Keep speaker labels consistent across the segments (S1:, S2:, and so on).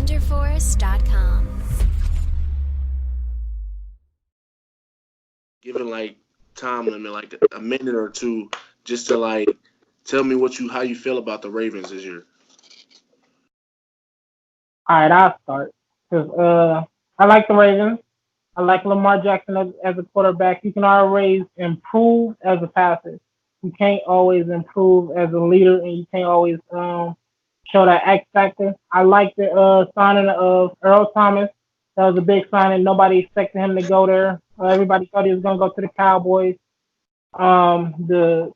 S1: wonderforce.com.
S2: Given like time limit, like a minute or two, just to like tell me how you feel about the Ravens this year.
S3: All right, I'll start. Cause I like the Ravens. I like Lamar Jackson as a quarterback. You can always improve as a passer. You can't always improve as a leader, and you can't always show that X factor. I like the signing of Earl Thomas. That was a big signing. Nobody expected him to go there. Everybody thought he was going to go to the Cowboys. The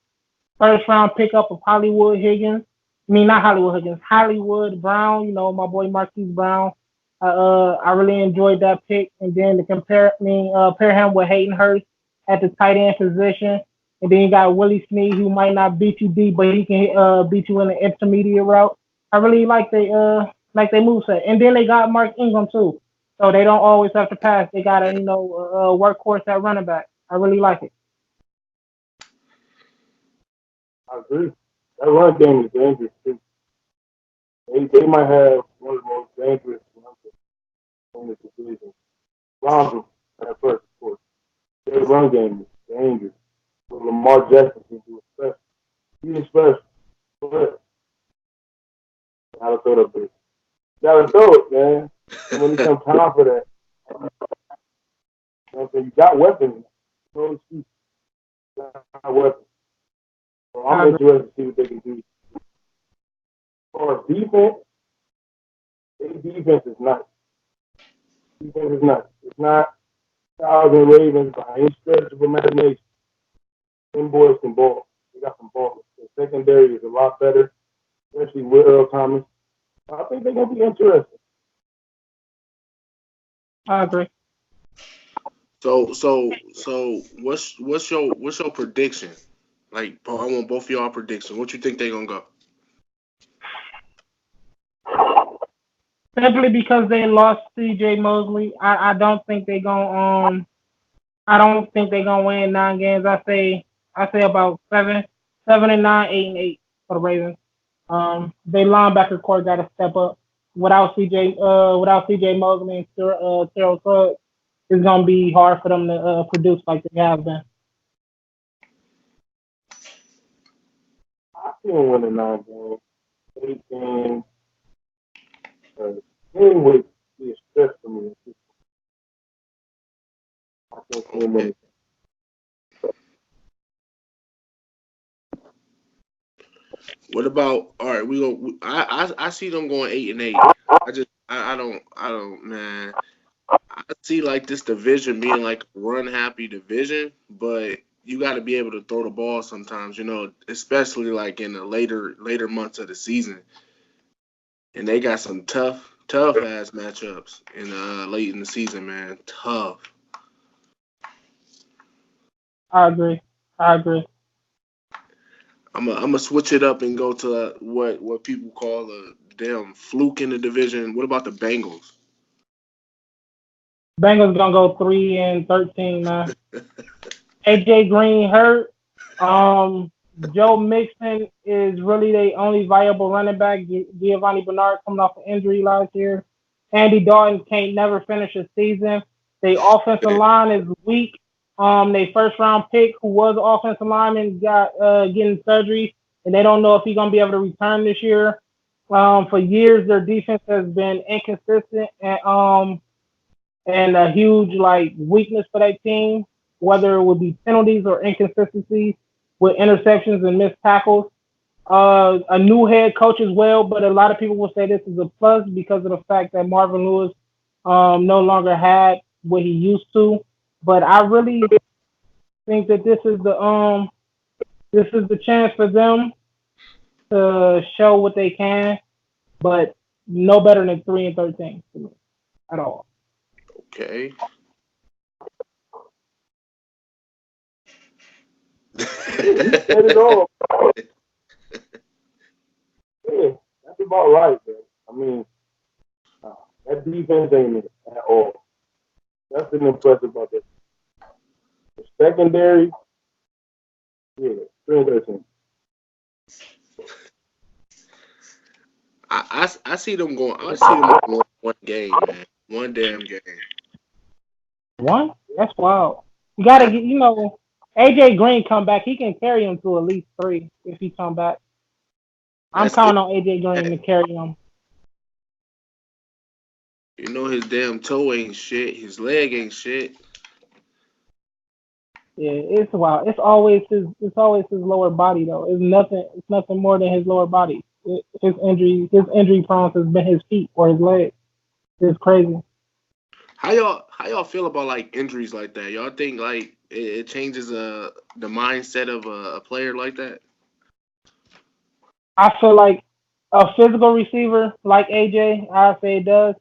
S3: first round pickup of Hollywood Higgins. I mean, not Hollywood Higgins, Hollywood Brown. You know, my boy Marquise Brown. I really enjoyed that pick, and then to pair him with Hayden Hurst at the tight end position, and then you got Willie Snead, who might not beat you deep, but he can beat you in the intermediate route. I really like they move set, and then they got Mark Ingram too, so they don't always have to pass. They got a workhorse at running back. I really like it.
S4: I agree. That run game is dangerous too. They might have one of the most dangerous runs in this division. Lonzo at first, of course. Their run game is dangerous. But Lamar Jackson can do it special. He's special. But gotta throw that bitch. Gotta throw it, man. And when it comes time for that, you know what I'm saying? You got weapons. No excuse. You got weapons. So I'm interested to see what they can do. For defense, their defense is nice. Defense is nice. It's not Cows and Ravens by any stretch of imagination. Them boys can ball. They got some ball. The secondary is a lot better, especially with Earl Thomas. I think they're gonna be interesting.
S3: I agree.
S2: So what's your prediction? Like, I want both of y'all prediction. What you think they gonna go?
S3: Simply because they lost C.J. Mosley, I don't think they gonna I don't think they're gonna win 9 games. I say about 7-9, 8-8 for the Ravens. They linebacker core got to step up. Without CJ Mosley and Terrell Suggs, it's gonna be hard for them to produce like they have been.
S4: I see them winning 9 games, 8 games. Game would be a stress for me. I think them
S2: Okay.
S4: winning.
S2: What about all right? We go. I see them going 8-8. I don't man. I see like this division being like a run happy division, but you got to be able to throw the ball sometimes. Especially like in the later months of the season, and they got some tough ass matchups in late in the season, man. Tough.
S3: I agree. I agree.
S2: I'm gonna switch it up and go to what people call a damn fluke in the division. What about the Bengals?
S3: Bengals gonna go 3-13, man. AJ Green hurt. Um, Joe Mixon is really the only viable running back. Giovanni Bernard coming off an injury last year. Andy Dalton can't never finish a season. The offensive line is weak. They first round pick, who was an offensive lineman, got getting surgery, and they don't know if he's gonna be able to return this year. For years, their defense has been inconsistent and a huge like weakness for that team, whether it would be penalties or inconsistencies with interceptions and missed tackles. A new head coach as well, but a lot of people will say this is a plus because of the fact that Marvin Lewis no longer had what he used to. But I really think that this is the chance for them to show what they can, but no better than 3-13 to me at all.
S2: Okay.
S4: Yeah, you said it all. Yeah, that's about right, man. I mean, uh, that defense ain't it at all. That's an impressive about that. The secondary, yeah, 3-13.
S2: I see them going. I see them going one game, man. One damn game.
S3: One? That's wild. You gotta get, AJ Green come back. He can carry him to at least three if he come back. I'm
S2: That's it.
S3: counting on AJ Green to carry him.
S2: You know his damn toe ain't shit. His leg ain't shit.
S3: Yeah, it's wild. It's always his lower body though. It's nothing more than his lower body. His injury prone has been his feet or his legs. It's crazy.
S2: How y'all feel about like injuries like that? Y'all think like it changes the mindset of a player like that?
S3: I feel like a physical receiver like AJ, I say it does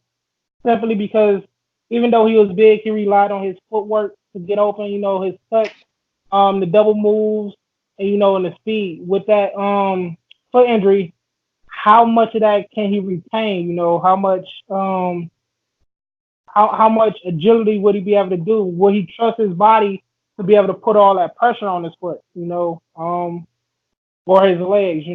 S3: simply because even though he was big, he relied on his footwork to get open. His touch, the double moves, and and the speed. With that foot injury, how much of that can he retain? How much agility would he be able to do? Will he trust his body to be able to put all that pressure on his foot? Or his legs.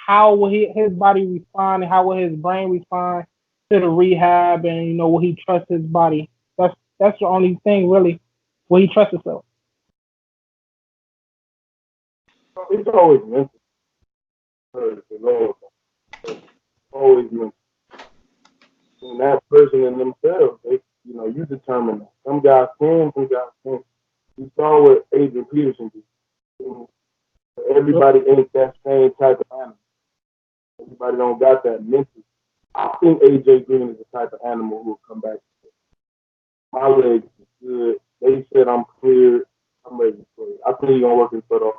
S3: How will his body respond, and how will his brain respond to the rehab? And will he trust his body? That's the only thing really. Will he trust himself?
S4: It's always mental for the Lord. It's always mental. And that person in themselves, you determine that. Some guys can, some guys can't. You saw what Adrian Peterson did. Everybody ain't that same type of animal. Everybody don't got that mental. I think AJ Green is the type of animal who will come back. My legs is good. They said I'm clear. I'm ready to play. I think he's gonna work his butt off.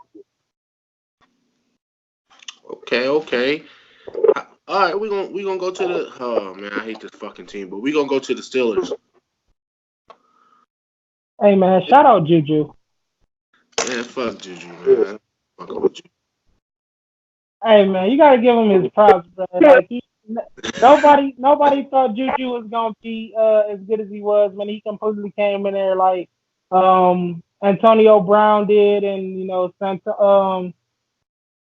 S2: Okay, okay. All right, we gonna go to the. Oh man, I hate this fucking team, but we gonna go to the Steelers.
S3: Hey man, shout out Juju.
S2: Man, fuck Juju,
S4: Yeah.
S2: man. Fuck with you.
S3: Hey man, you gotta give him his props, bro. Like nobody thought Juju was gonna be as good as he was. Man, he completely came in there like Antonio Brown did, and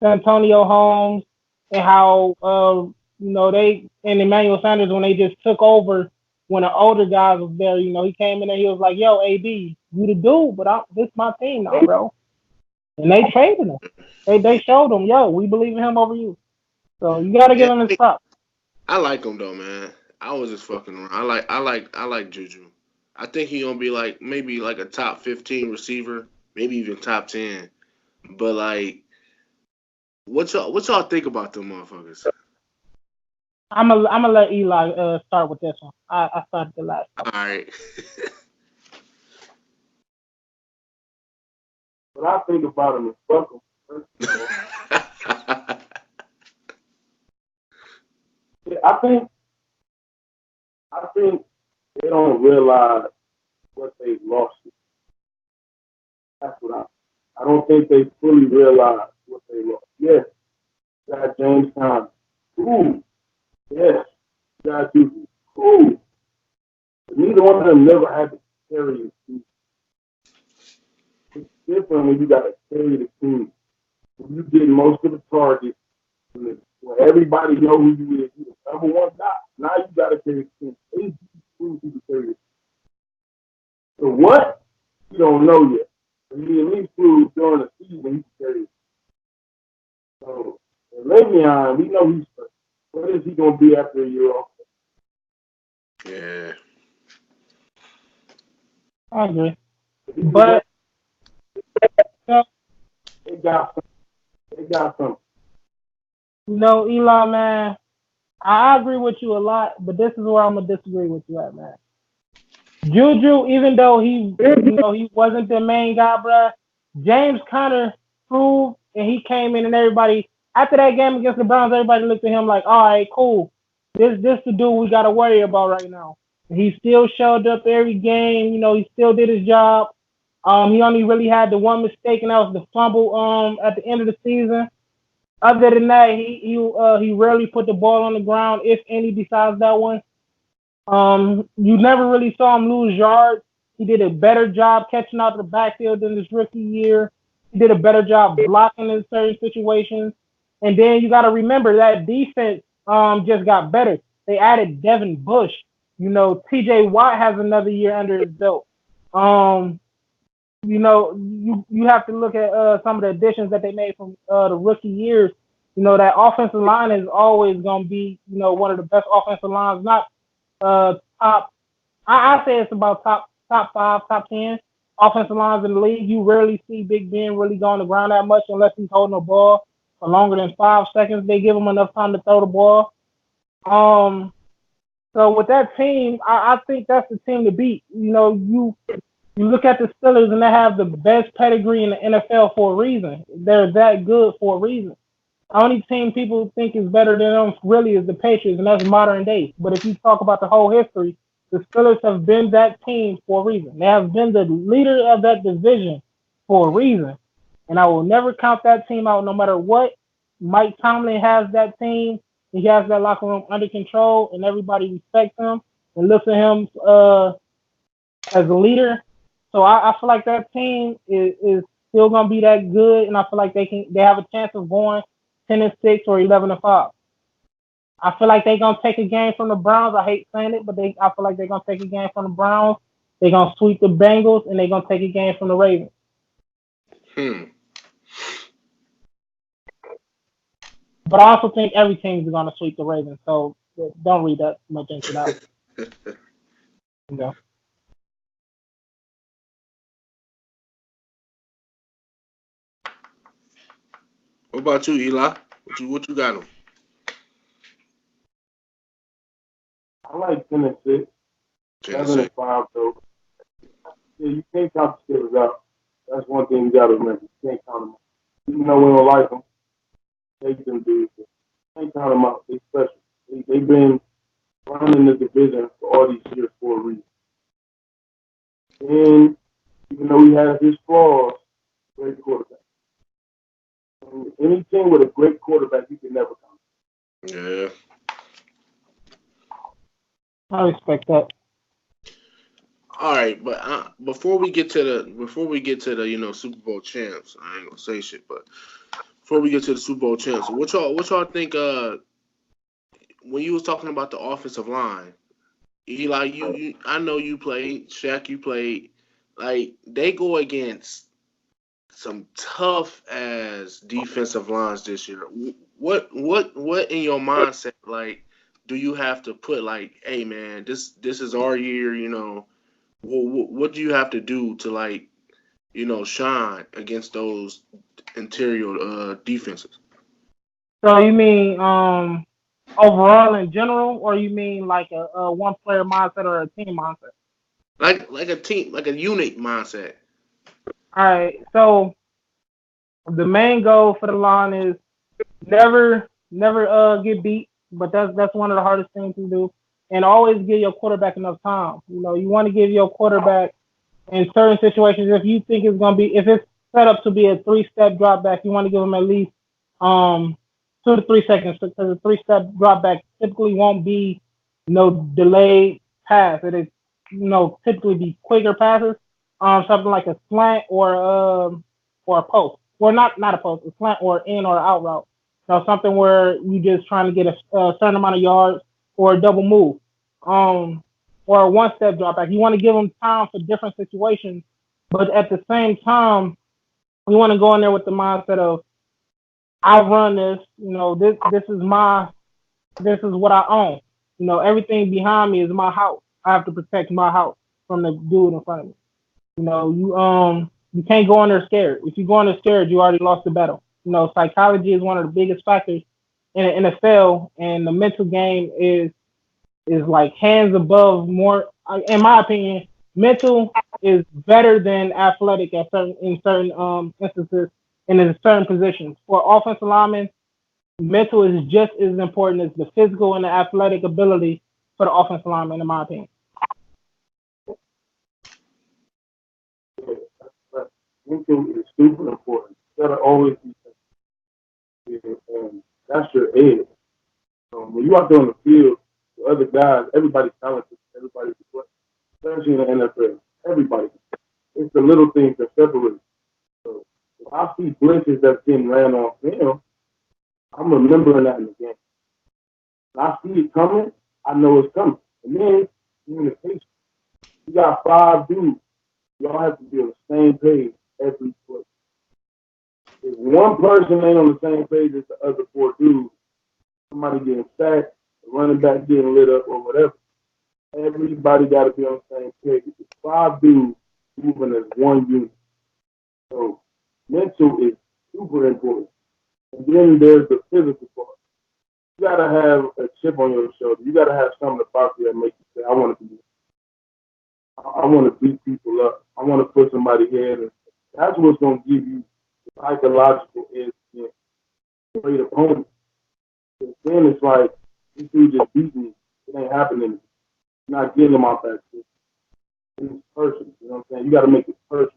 S3: Santonio Holmes, and how they and Emmanuel Sanders when they just took over when the older guys was there. He came in there, he was like, "Yo, AB, you the dude, but this my team now, bro." And they traded him. They showed him, "Yo, we believe in him over you." So you got to
S2: Yeah,
S3: give him his props.
S2: I like him though, man. I was just fucking around. I like Juju. I think he gonna be like maybe like a top 15 receiver, maybe even top 10. But like, what y'all think about them motherfuckers?
S3: I'm gonna let Eli start with this one. I started the last
S2: All
S3: one.
S2: right.
S4: What I think about him is fuck him. First of all, yeah, I think they don't realize what they lost. That's what I don't think they fully realize what they lost. Yes, got James Conner. Ooh, yes, got you. Ooh, but neither one of them never had to carry the team. It's different when you got to carry the team. When you get most of the targets, when everybody know who you is, you the number one guy. Now you got to carry the team. AD proves he can carry it. So what? You don't know yet. But he at least proved during the season he can carry it. So Le'Veon, we know he's first. What is he gonna be after a year off?
S2: Yeah.
S3: I agree,
S4: He was
S3: but uh,
S4: they got some, they got some.
S3: Eli, man, I agree with you a lot, but this is where I'm gonna disagree with you at, man. Juju, even though he wasn't the main guy, bruh, James Conner proved, and he came in, and everybody after that game against the Browns, everybody looked at him like, all right, cool, this the dude we gotta worry about right now. He still showed up every game, he still did his job. He only really had the one mistake, and that was the fumble at the end of the season. Other than that, he rarely put the ball on the ground, if any, besides that one. You never really saw him lose yards. He did a better job catching out of the backfield than his rookie year. He did a better job blocking in certain situations. And then you got to remember that defense just got better. They added Devin Bush. T.J. Watt has another year under his belt. Um, you have to look at some of the additions that they made from the rookie years. That offensive line is always going to be, one of the best offensive lines, not top. I say it's about top five, top 10 offensive lines in the league. You rarely see Big Ben really go on the ground that much unless he's holding the ball for longer than 5 seconds. They give him enough time to throw the ball. Um, so with that team, I think that's the team to beat. You look at the Steelers and they have the best pedigree in the NFL for a reason. They're that good for a reason. The only team people think is better than them really is the Patriots, and that's modern day. But if you talk about the whole history, the Steelers have been that team for a reason. They have been the leader of that division for a reason. And I will never count that team out no matter what. Mike Tomlin has that team. He has that locker room under control, and everybody respects him and looks at him as a leader. So I feel like that team is still gonna be that good, and I feel like they have a chance of going 10-6 or 11-5. I feel like they're gonna take a game from the Browns. I hate saying it, but I feel like they're gonna take a game from the Browns. They're gonna sweep the Bengals, and they're gonna take a game from the Ravens.
S2: Hmm.
S3: But I also think every team is gonna sweep the Ravens. So don't read that much into that. You know.
S2: What about you, Eli? What you got him?
S4: I like 10-6,
S2: 10-6.
S4: 11-5 though. Yeah, you can't count the Steelers out. That's one thing you gotta remember. You can't count them out. Even though we don't like them, take them dudes. You can't count them out. They special. They've been running the division for all these years for a reason. And even though he has his flaws, great quarterback. And any team with a great quarterback, you can never count.
S2: Yeah.
S3: I respect that.
S2: All right, but before we get to the Super Bowl champs, I ain't gonna say shit, but before we get to the Super Bowl champs, what y'all think? When you was talking about the offensive line, Eli, I know you played, Shaq, you played. Like they go against some tough as defensive lines this year. What in your mindset like do you have to put like, hey man, this is our year, what do you have to do to like, shine against those interior defenses?
S3: So you mean overall in general, or you mean like a one player mindset or a team mindset?
S2: Like a team, like a unit mindset.
S3: All right. So the main goal for the line is never get beat, but that's one of the hardest things to do. And always give your quarterback enough time. You want to give your quarterback in certain situations if you think it's gonna be if it's set up to be a 3-step drop back, you want to give him at least um 2 to 3 seconds because a 3-step drop back typically won't be no delayed pass. It is typically be quicker passes. Something like a slant or a post. Or not a post, a slant or in or out route. Something where you just trying to get a certain amount of yards or a double move. Or a one-step drop back. You want to give them time for different situations, but at the same time, you want to go in there with the mindset of I run this. This is what I own. Everything behind me is my house. I have to protect my house from the dude in front of me. You can't go in there scared. If you go in there scared, you already lost the battle. Psychology is one of the biggest factors in the NFL, and the mental game is like hands above more. In my opinion, mental is better than athletic in certain instances and in certain positions. For offensive linemen, mental is just as important as the physical and the athletic ability for the offensive lineman, in my opinion.
S4: Yeah, that's mental is super important. You gotta always be thinking, and that's your edge. When you out there on the field, the other guys, everybody's talented, everybody's good, especially in the NFL. Everybody. It's the little things that separate. So if I see blitzes that's getting ran on film, I'm remembering that in the game. When I see it coming, I know it's coming. And then communication. You got five dudes. Y'all have to be on the same page every play. If one person ain't on the same page as the other four dudes, somebody getting sacked, the running back getting lit up, or whatever, everybody got to be on the same page. It's five dudes moving as one unit. So mental is super important. And then there's the physical part. You gotta have a chip on your shoulder. You gotta have something about you that makes you say, "I want to be. I want to beat people up. I want to put somebody head." And that's what's gonna give you the psychological edge against great opponents. And then it's like this dude just beat me. It ain't happening. You're not getting him off that shit. It's personal. You know what I'm saying? You got to make it personal.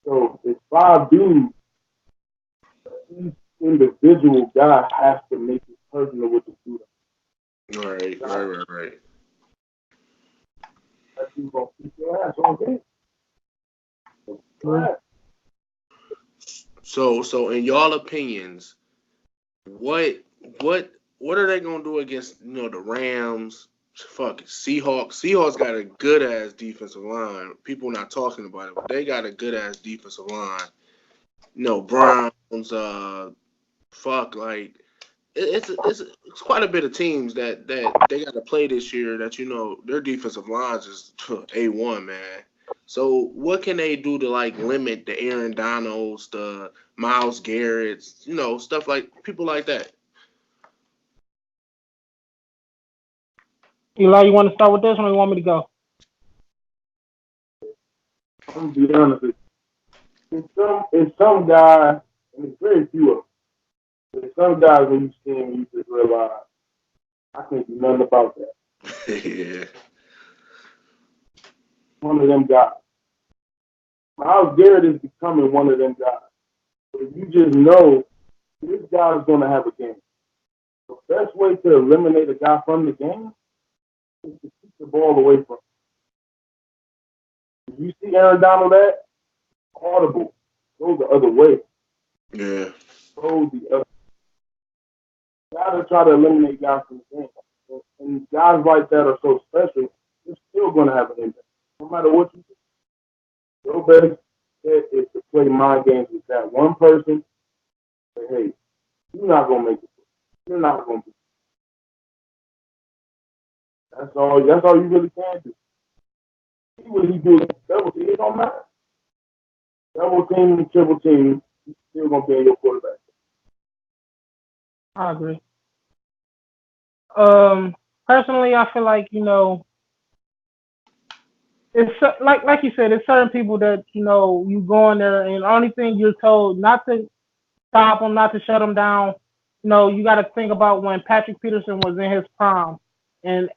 S4: So it's five dudes. Each individual guy has to make it personal with the shooter.
S2: Right.
S4: That dude gonna keep your ass on game.
S2: So in y'all opinions, what what are they gonna do against the Rams? Fuck it, Seahawks. Seahawks got a good ass defensive line. People not talking about it, but they got a good ass defensive line. Browns. Fuck like it's quite a bit of teams that they got to play this year. That their defensive lines is A1, man. So what can they do to like limit the Aaron Donalds, the Miles Garrett's, stuff like people like that?
S3: Eli, you want to start with this one, or you want me to go?
S4: I'm gonna be honest with you. In some guys, and it's very few of them. But some guys, when you see them, you just realize I can't do nothing about that.
S2: Yeah.
S4: One of them guys. Miles Garrett is becoming one of them guys. But you just know this guy is gonna have a game. The best way to eliminate a guy from the game is to keep the ball away from him. If you see Aaron Donald at audible, go the other way.
S2: Yeah.
S4: Go the other. You gotta try to eliminate guys from the game. And guys like that are so special, they're still gonna have an impact. No matter what you do. Your best bet is to play mind games with that one person. Say, hey, you're not gonna make it. You're not gonna be. That's all. That's all you really can do. See what he do. Double team. It don't matter. Double team, triple team. He's still gonna be in your quarterback.
S3: I agree. Personally, I feel like it's like you said, it's certain people that you go in there and the only thing you're told not to stop them, not to shut them down. You got to think about when Patrick Peterson was in his prime, and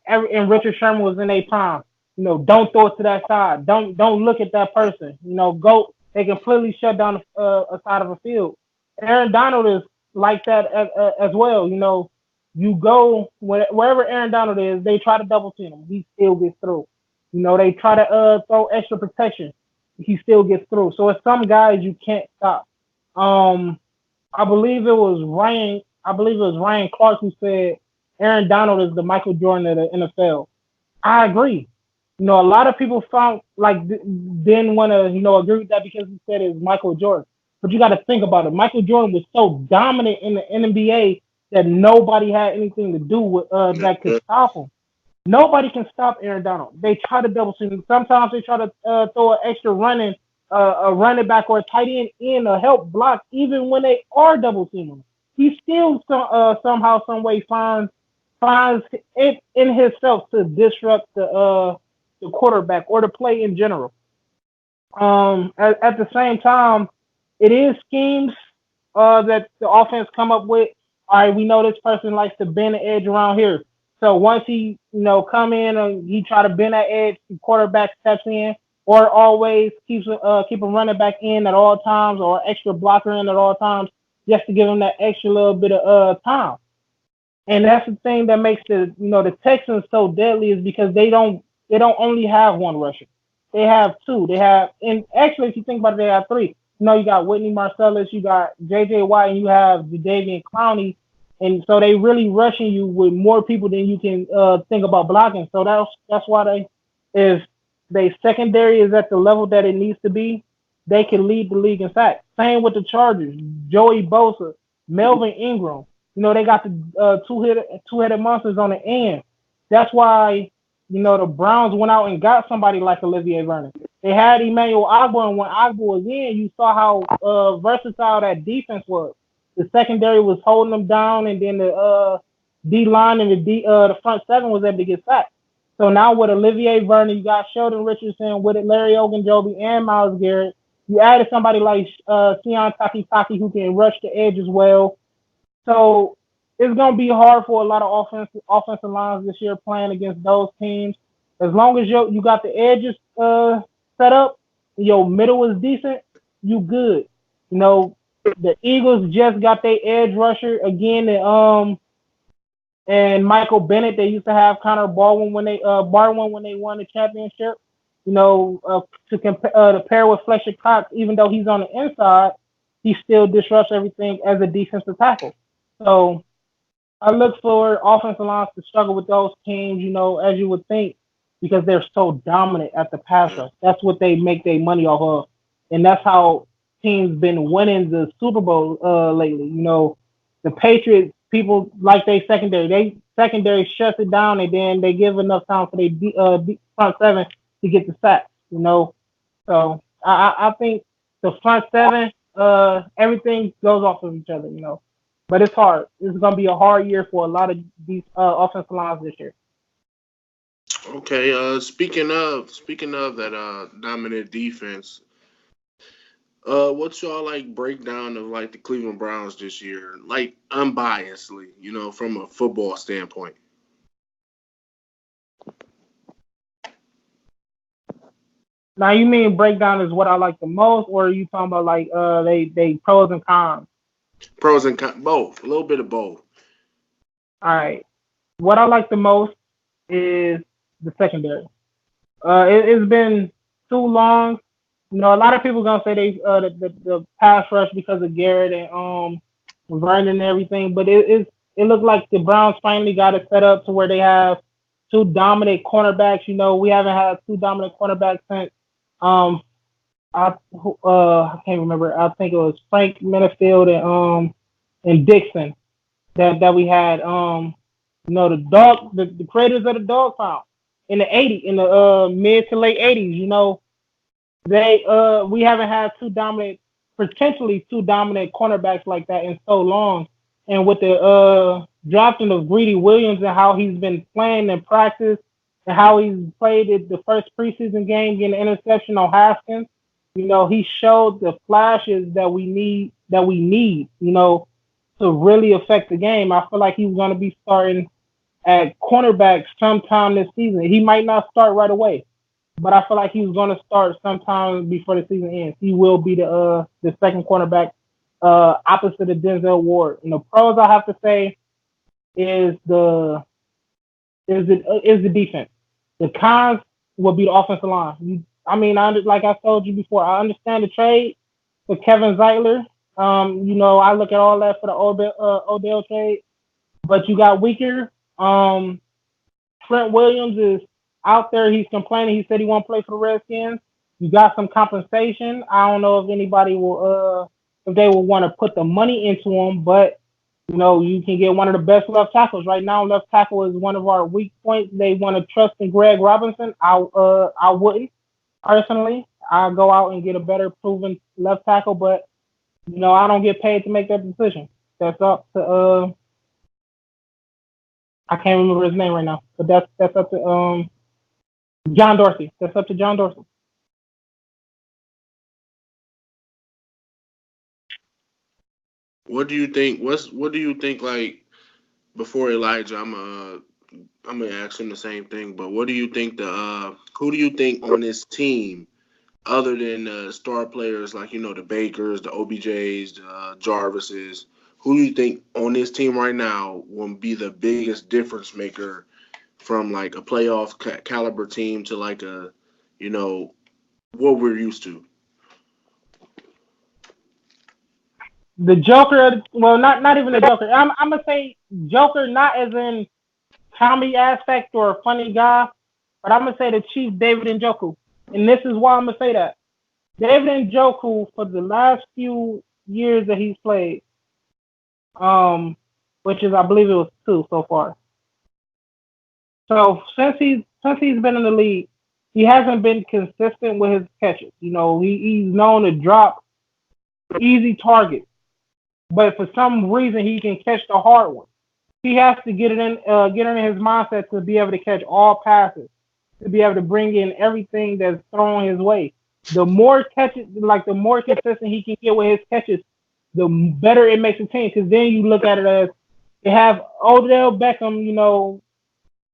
S3: Richard Sherman was in a prime. Don't throw it to that side. Don't look at that person. Go. They completely shut down a side of a field. Aaron Donald is like that as well. You go wherever Aaron Donald is, they try to double team him. He still gets through. They try to throw extra protection. He still gets through. So it's some guys you can't stop. Um, I believe it was Ryan. I believe it was Ryan Clark who said Aaron Donald is the Michael Jordan of the NFL. I agree. A lot of people found like didn't want to agree with that because he said it's Michael Jordan. But you got to think about it. Michael Jordan was so dominant in the NBA that nobody had anything to do with that could stop him. Nobody can stop Aaron Donald. They try to double team him. Sometimes they try to throw an extra a running back or a tight end in a help block, even when they are double teaming him. He still somehow, some way finds it in himself to disrupt the quarterback or the play in general. At the same time, it is schemes that the offense come up with. All right, we know this person likes to bend the edge around here. So once he, come in and he try to bend that edge, the quarterback steps in, or always keep a running back in at all times, or extra blocker in at all times, just to give him that extra little bit of time. And that's the thing that makes the Texans so deadly is because they don't only have one rusher. They have two. They have, and actually if you think about it, they have three. You got Whitney Marcellus, you got J.J. Watt, and you have Jadeveon Clowney. and so they really rushing you with more people than you can think about blocking. So that's why if they secondary is at the level that it needs to be, they can lead the league in sacks. Same with the Chargers, Joey Bosa, Melvin Ingram. They got the two-headed monsters on the end. That's why the Browns went out and got somebody like Olivier Vernon. They had Emmanuel Agba, and when Agba was in, you saw how versatile that defense was. The secondary was holding them down, and then the D line and the front seven was able to get sacked. So now with Olivier Vernon, you got Sheldon Richardson, with it Larry Ogunjobi and Myles Garrett. You added somebody like Sion Takitaki who can rush the edge as well. So it's gonna be hard for a lot of offensive lines this year playing against those teams. As long as you got the edges set up, your middle is decent, you good. The Eagles just got their edge rusher again, and Michael Bennett. They used to have Connor Baldwin when they won the championship. To pair with Fletcher Cox, even though he's on the inside, he still disrupts everything as a defensive tackle. So I look for offensive lines to struggle with those teams, as you would think, because they're so dominant at the pass rush. That's what they make their money off of, and that's how teams been winning the Super Bowl lately. The Patriots people like they secondary. They secondary shuts it down, and then they give enough time for their front seven to get the sacks. So I think the front seven, everything goes off of each other. But it's hard. It's gonna be a hard year for a lot of these offensive lines this year.
S2: Okay. Speaking of that dominant defense, what's y'all like breakdown of like the Cleveland Browns this year? Like unbiasedly, from a football standpoint.
S3: Now you mean breakdown is what I like the most, or are you talking about like they pros and cons?
S2: Pros and cons, both. A little bit of both.
S3: All right. What I like the most is the secondary. It's been too long. A lot of people gonna say the pass rush because of Garrett and Vernon and everything, but it looked like the Browns finally got it set up to where they have two dominant cornerbacks. We haven't had two dominant cornerbacks since um I can't remember. I think it was Frank Minifield and Dixon that we had. The creators of the dog pound in the mid to late 80s. They we haven't had potentially two dominant cornerbacks like that in so long. And with the drafting of Greedy Williams and how he's been playing in practice and how he's played the first preseason game getting an interception on Haskins, he showed the flashes that we need, to really affect the game. I feel like he's going to be starting at cornerback sometime this season. He might not start right away, but I feel like he's going to start sometime before the season ends. He will be the second cornerback opposite of Denzel Ward. And the pros I have to say is the defense. The cons will be the offensive line. Like I told you before, I understand the trade for Kevin Zeitler. I look at all that for the Odell trade, but you got weaker. Trent Williams is out there. He's complaining. He said he won't play for the Redskins. You got some compensation. I don't know if anybody if they will want to put the money into him, but you can get one of the best left tackles right now. Left tackle is one of our weak points. They want to trust in Greg Robinson. I wouldn't personally. I'll go out and get a better proven left tackle, but I don't get paid to make that decision. That's up to I can't remember his name right now, but that's up to John Dorsey. That's up to John Dorsey.
S2: What do you think? What do you think? Like before Elijah, I'm gonna ask him the same thing. But what do you think? Who do you think on this team, other than star players like the Bakers, the OBJs, the Jarvises? Who do you think on this team right now will be the biggest difference maker from like a playoff caliber team to like you know, what we're used to?
S3: the Joker. Well, not even the Joker. I'm gonna say Joker, not as in comedy aspect or a funny guy, but I'm gonna say the Chief David Njoku, and this is why I'm gonna say that David Njoku for the last few years that he's played, um, which is I believe it was two so far. So since he's been in the league, he hasn't been consistent with his catches. He's known to drop easy targets, but for some reason he can catch the hard one. He has to get in his mindset to be able to catch all passes, to be able to bring in everything that's thrown his way. The more catches, like the more consistent he can get with his catches, the better it makes the team. Because then you look at it as you have Odell Beckham,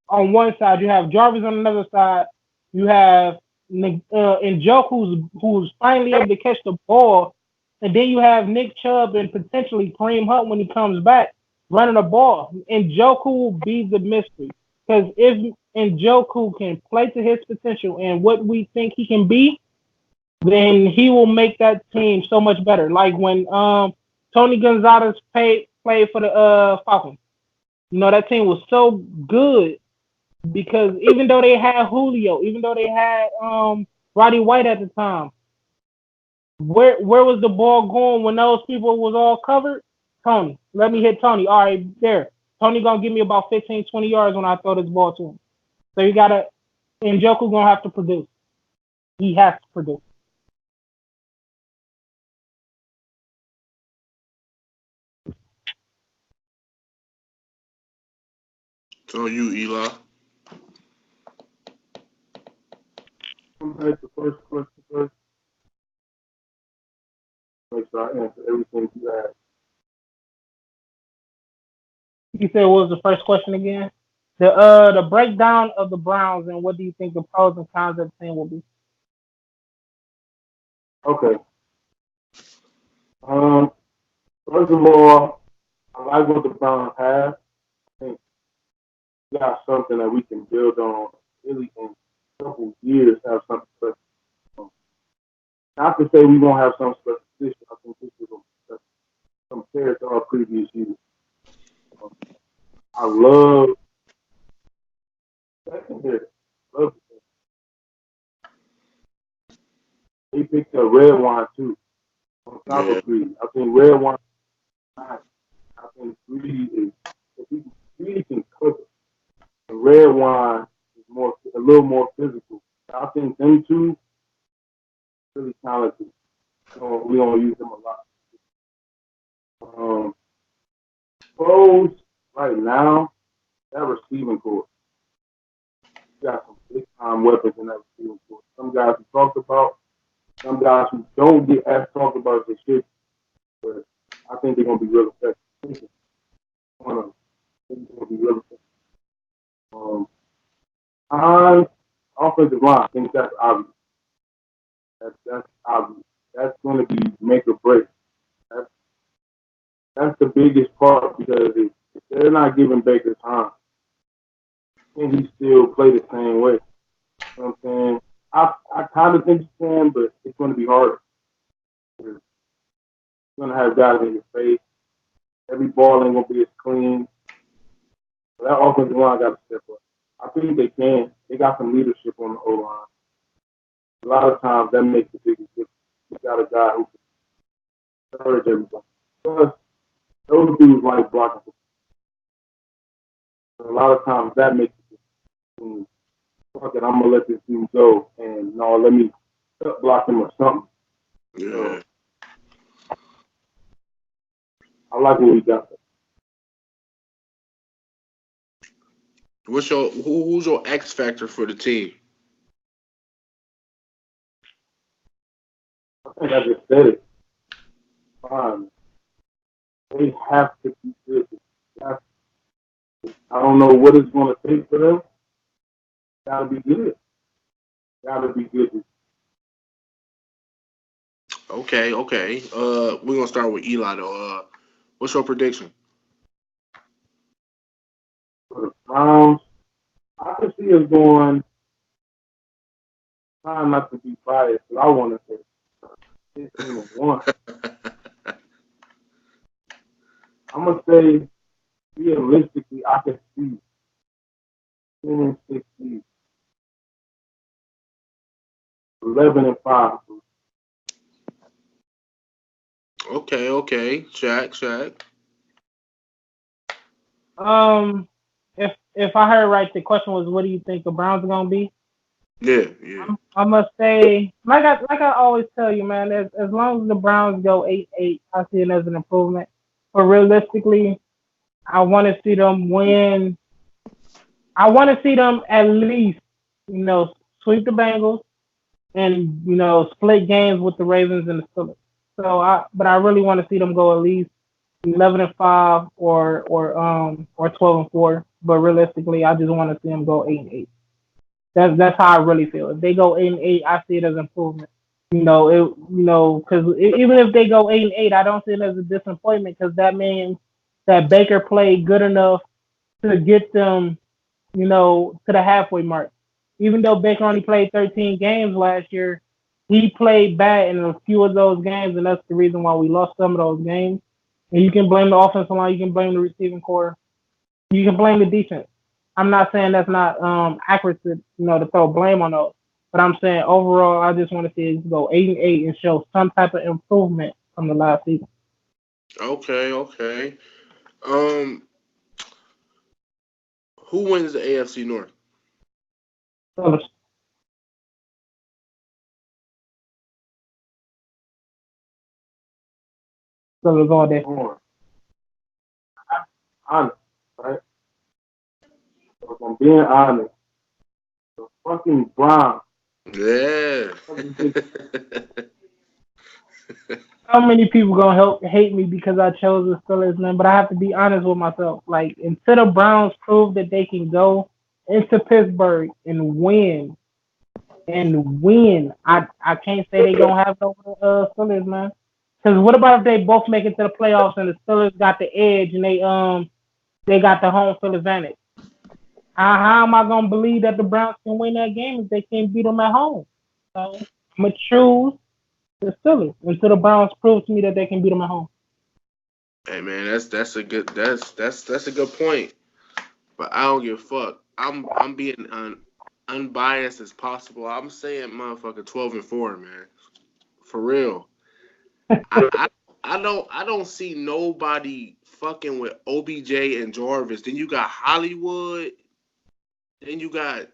S3: on one side, you have Jarvis on another side, you have Njoku who's finally able to catch the ball, and then you have Nick Chubb and potentially Kareem Hunt when he comes back running the ball. Njoku will be the mystery because if Njoku can play to his potential and what we think he can be, then he will make that team so much better. Like when Tony Gonzalez played for the Falcons. That team was so good because even though they had Julio, even though they had Roddy White at the time, where was the ball going when those people was all covered? Tony. Let me hit Tony. All right, there. Tony gonna give me about 15, 20 yards when I throw this ball to him. So you gotta and Joku gonna have to produce. He has to produce.
S2: So you, Eli.
S4: I'm gonna the first question first. Make sure I answer everything you asked.
S3: You said what was the first question again? The breakdown of the Browns and what do you think the pros and cons of the team will be?
S4: Okay. Um. First of all, I like what the Browns have. I think we got something that we can build on really in a couple years. Have something special. Not to say we won't have some special this year. I think this is compared to our previous years. Um, I love secondary. Love They picked up red wine too on top
S2: Yeah.
S4: of greedy. I think red wine. I think greedy is if he greedy can cook it. And red wine is a little more physical. I think them two really talented. We don't use them a lot. Um, pros right now that receiving core. We got some big time weapons in that receiving core. Some guys we talked about, some guys who don't get as talked about as they should, but I think they're gonna be real effective. One of them. I think they're gonna be real effective. Um, on offensive line, I think that's obvious. That's obvious. That's going to be make or break. That's that's the biggest part because if they're not giving Baker time, can he still play the same way? You know what I'm saying? I kind of think he can, but it's going to be hard. You're going to have guys in your face. Every ball ain't going to be as clean. So that offensive line got to step up. I think they can. They got some leadership on the O line. A lot of times that makes the biggest difference. You got a guy who can encourage everybody. Plus, those dudes like blocking. A lot of times that makes it. Fuck it, I'm gonna let this dude go, and no, let me block him or something. So
S2: Yeah.
S4: I like what we got.
S2: Who's your X factor for the team?
S4: I think I just said it. Fine, they have to be good. I don't know what it's gonna take for them. Gotta be good. Gotta be good
S2: Okay, okay. We're gonna start with Eli though. What's your prediction?
S4: for the Browns. I can see us going. Trying not to be biased, but I want to say 15-1. I'm gonna say realistically, I can see 10 and 16, 11 and 5.
S2: Okay. Shaq.
S3: Um, if I heard right, the question was, what do you think the Browns are gonna be?
S2: Yeah.
S3: I must say, like I always tell you, man, as long as the Browns go 8-8, I see it as an improvement. But realistically, I want to see them win. I want to see them at least, sweep the Bengals and split games with the Ravens and the Steelers. But I really want to see them go at least 11-5 or 12-4. But realistically, I just want to see them go 8-8. That's how I really feel. If they go 8-8, I see it as improvement. Because even if they go 8-8, I don't see it as a disappointment because that means that Baker played good enough to get them, to the halfway mark. Even though Baker only played 13 games last year, he played bad in a few of those games, and that's the reason why we lost some of those games. And you can blame the offensive line, you can blame the receiving core, you can blame the defense. I'm not saying that's not accurate to throw blame on those, but I'm saying overall, I just want to see it go 8-8 and show some type of improvement from the last season.
S2: Okay. Um, who wins the AFC North?
S3: So, so it's all there.
S4: On. Honest, right? So if I'm being honest, the fucking Browns.
S2: Yeah.
S3: How many people gonna hate me because I chose the Steelers, man? But I have to be honest with myself. Like until the Browns prove that they can go into Pittsburgh and win, I can't say they gonna have no Steelers, man. Because what about if they both make it to the playoffs and the Steelers got the edge and they got the home field advantage? How am I gonna believe that the Browns can win that game if they can't beat them at home? So I'm gonna choose the Steelers until the Browns prove to me that they can beat them at home.
S2: Hey man, that's a good that's a good point. But I don't give a fuck. I'm being unbiased as possible. I'm saying motherfucker 12-4, man. For real. I, I I don't see nobody fucking with OBJ and Jarvis. Then you got Hollywood. Then you got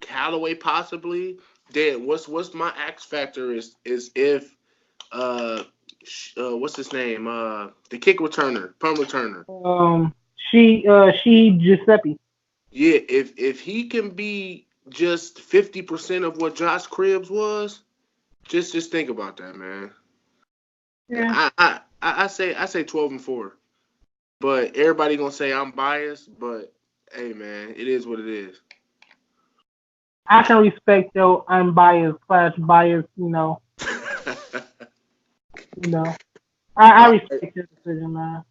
S2: Callaway possibly. Then what's my X factor is if uh what's his name the kick returner punt returner.
S3: Um, she Giuseppe.
S2: Yeah, if he can be just 50% of what Josh Cribbs was, just think about that, man.
S3: Yeah,
S2: I say 12-4, but everybody gonna say I'm biased. But hey, man, it is what it is.
S3: I can respect your unbiased slash biased. You know. I
S2: All right,
S3: respect your decision, man.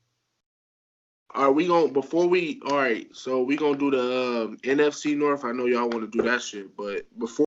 S2: are we gonna before we all right? So we gonna do the NFC North. I know y'all want to do that shit, but before